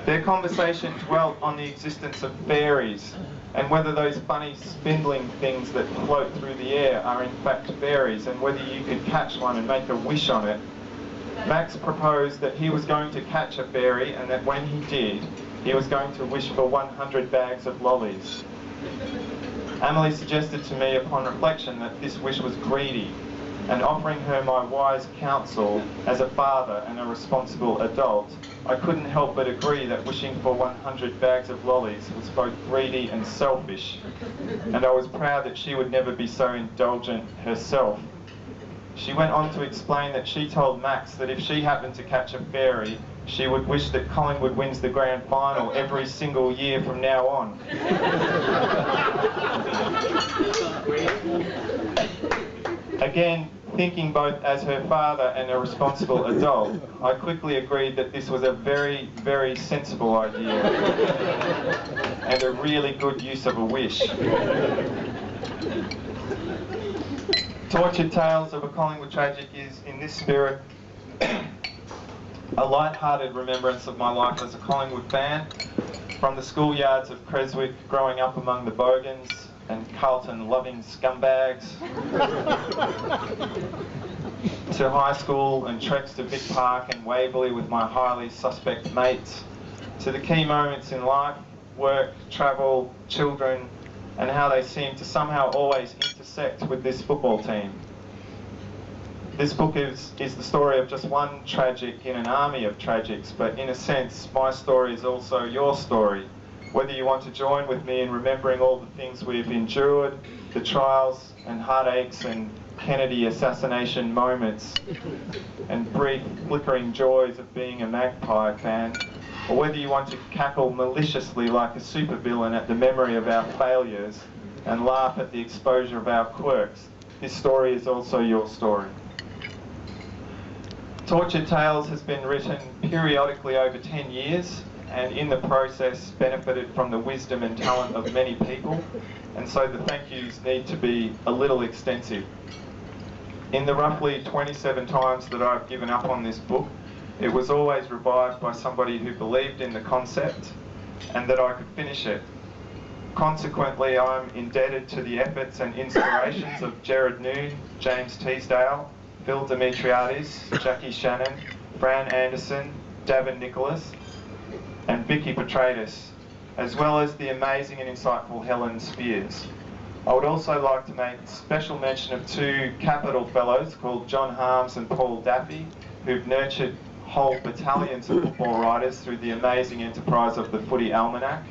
Their conversation dwelt on the existence of fairies and whether those funny spindling things that float through the air are in fact fairies, and whether you could catch one and make a wish on it. Max proposed that he was going to catch a fairy, and that when he did, he was going to wish for 100 bags of lollies. Emily suggested to me upon reflection that this wish was greedy, and offering her my wise counsel as a father and a responsible adult, I couldn't help but agree that wishing for 100 bags of lollies was both greedy and selfish, and I was proud that she would never be so indulgent herself. She went on to explain that she told Max that if she happened to catch a fairy, she would wish that Collingwood wins the grand final every single year from now on. Again, thinking both as her father and a responsible adult, I quickly agreed that this was a very, very sensible idea and a really good use of a wish. Tortured Tales of a Collingwood Tragic is, in this spirit, a light-hearted remembrance of my life as a Collingwood fan, from the schoolyards of Creswick, growing up among the Bogans and Carlton-loving scumbags, to high school and treks to Vic Park and Waverley with my highly suspect mates, to the key moments in life, work, travel, children, and how they seem to somehow always intersect with this football team. This book is the story of just one tragic in an army of tragics, but in a sense, my story is also your story. Whether you want to join with me in remembering all the things we've endured, the trials and heartaches and Kennedy assassination moments, and brief flickering joys of being a Magpie fan, or whether you want to cackle maliciously like a supervillain at the memory of our failures and laugh at the exposure of our quirks, this story is also your story. Tortured Tales has been written periodically over 10 years, and in the process benefited from the wisdom and talent of many people, and so the thank yous need to be a little extensive. In the roughly 27 times that I've given up on this book, it was always revived by somebody who believed in the concept and that I could finish it. Consequently, I'm indebted to the efforts and inspirations of Gerard Noon, James Teasdale, Phil Demetriades, Jackie Shannon, Fran Anderson, Davin Nicholas, and Vicky Petratus, as well as the amazing and insightful Helen Spears. I would also like to make special mention of two capital fellows called John Harms and Paul Daffy, who've nurtured whole battalions of football writers through the amazing enterprise of the Footy Almanac,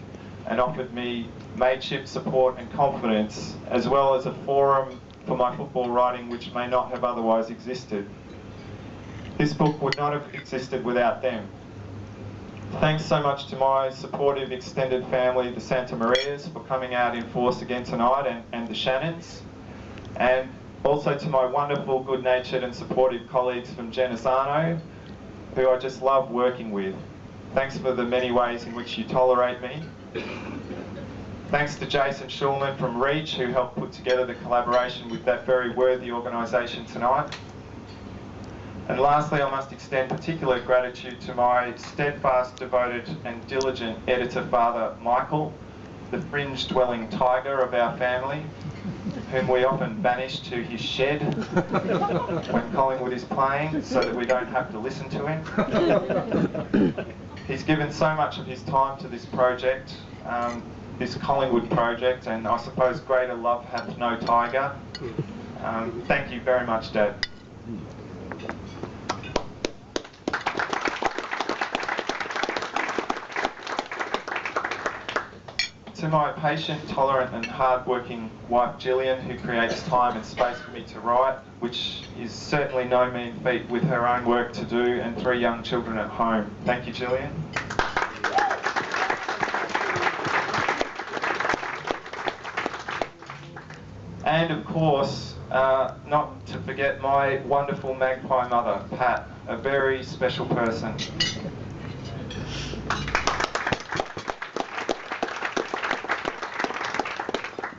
and offered me mateship support and confidence, as well as a forum for my football writing which may not have otherwise existed. This book would not have existed without them. Thanks so much to my supportive extended family, the Santa Marias, for coming out in force again tonight, and the Shannons, and also to my wonderful, good-natured and supportive colleagues from Genesano, who I just love working with. Thanks for the many ways in which you tolerate me. Thanks to Jason Schulman from Reach, who helped put together the collaboration with that very worthy organisation tonight. And lastly, I must extend particular gratitude to my steadfast, devoted and diligent editor father, Michael, the fringe-dwelling tiger of our family, whom we often banish to his shed when Collingwood is playing so that we don't have to listen to him. He's given so much of his time to this project, this Collingwood project, and I suppose greater love hath no tiger. Thank you very much, Dad. To my patient, tolerant and hard-working wife Gillian, who creates time and space for me to write, which is certainly no mean feat with her own work to do and 3 young children at home. Thank you, Gillian. And of course, not to forget my wonderful magpie mother, Pat, a very special person.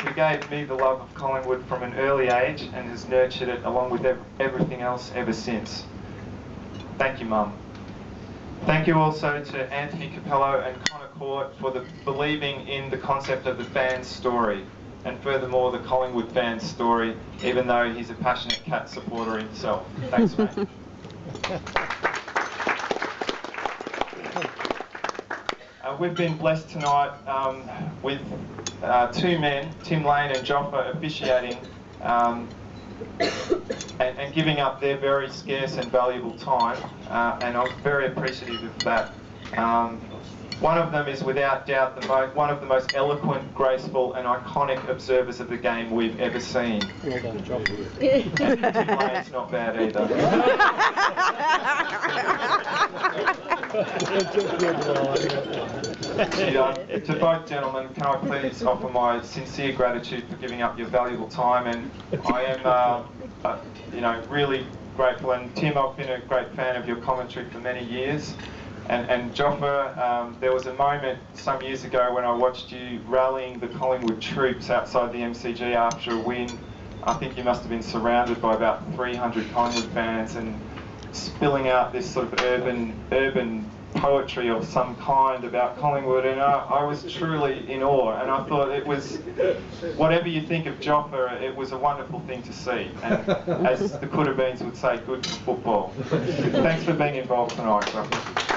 Who gave me the love of Collingwood from an early age and has nurtured it along with everything else ever since. Thank you, Mum. Thank you also to Anthony Capello and Connor Court for believing in the concept of the fan's story, and furthermore the Collingwood fan's story, even though he's a passionate Cat supporter himself. Thanks, mate. We've been blessed tonight with two men, Tim Lane and Joffa, officiating and giving up their very scarce and valuable time, and I'm very appreciative of that. One of them is without doubt one of the most eloquent, graceful and iconic observers of the game we've ever seen. Well done, Joffa. And Tim Lane's not bad either. To both gentlemen, can I please offer my sincere gratitude for giving up your valuable time, and I am, really grateful. And Tim, I've been a great fan of your commentary for many years. And Joffa, there was a moment some years ago when I watched you rallying the Collingwood troops outside the MCG after a win. I think you must have been surrounded by about 300 Collingwood fans and spilling out this sort of urban poetry of some kind about Collingwood, and I was truly in awe, and I thought it was, whatever you think of Joffa, it was a wonderful thing to see, and as the Could-have-beens would say, good for football. Thanks for being involved tonight, Joffa.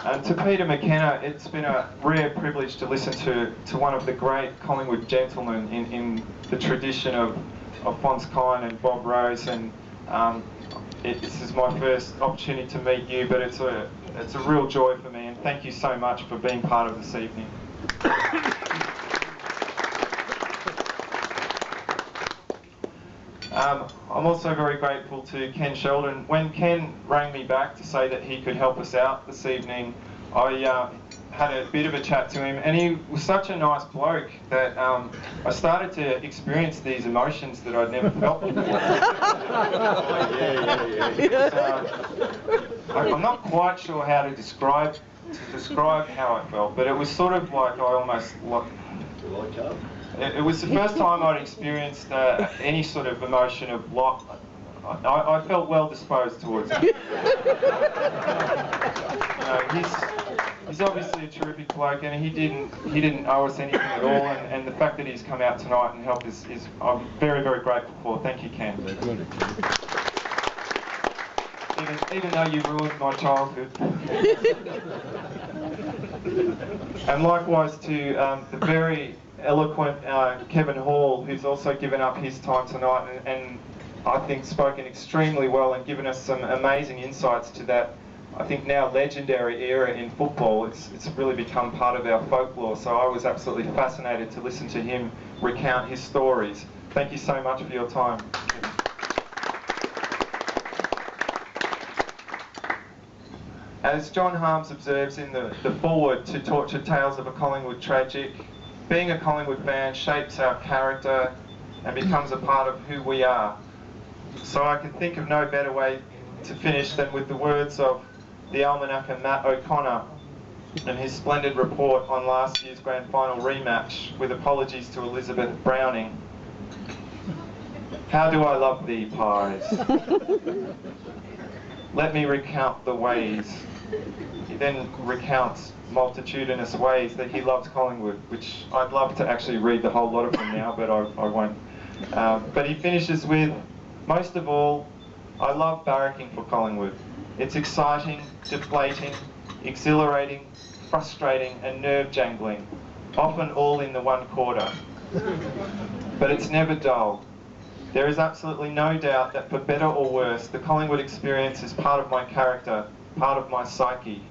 And to Peter McKenna, it's been a rare privilege to listen to one of the great Collingwood gentlemen in the tradition of Fons Kine and Bob Rose, and this is my first opportunity to meet you, but it's a real joy for me, and thank you so much for being part of this evening. I'm also very grateful to Ken Sheldon. When Ken rang me back to say that he could help us out this evening, I had a bit of a chat to him, and he was such a nice bloke that I started to experience these emotions that I'd never felt before. I'm not quite sure how to describe how I felt, but it was sort of like I almost it was the first time I'd experienced any sort of emotion of love. I felt well disposed towards him. He's obviously a terrific bloke, and he didn't owe us anything at all. And the fact that he's come out tonight and helped is I'm very, very grateful for. Thank you, Ken. Even though you ruined my childhood. And likewise to the very eloquent Kevin Hall, who's also given up his time tonight and I think spoken extremely well and given us some amazing insights to that, I think now legendary era in football. It's really become part of our folklore, so I was absolutely fascinated to listen to him recount his stories. Thank you so much for your time. As John Harms observes in the foreword to Tortured Tales of a Collingwood Tragic, being a Collingwood fan shapes our character and becomes a part of who we are. So I can think of no better way to finish than with the words of the almanacker Matt O'Connor and his splendid report on last year's grand final rematch, with apologies to Elizabeth Browning. How do I love thee, pies? Let me recount the ways. He then recounts multitudinous ways that he loves Collingwood, which I'd love to actually read the whole lot of them now, but I won't. But he finishes with, most of all, I love barracking for Collingwood. It's exciting, deflating, exhilarating, frustrating and nerve-jangling, often all in the one quarter. But it's never dull. There is absolutely no doubt that for better or worse, the Collingwood experience is part of my character, part of my psyche.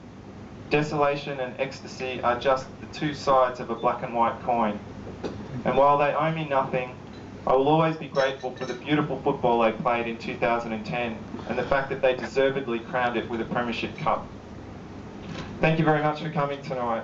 Desolation and ecstasy are just the two sides of a black and white coin. And while they owe me nothing, I will always be grateful for the beautiful football they played in 2010 and the fact that they deservedly crowned it with a premiership cup. Thank you very much for coming tonight.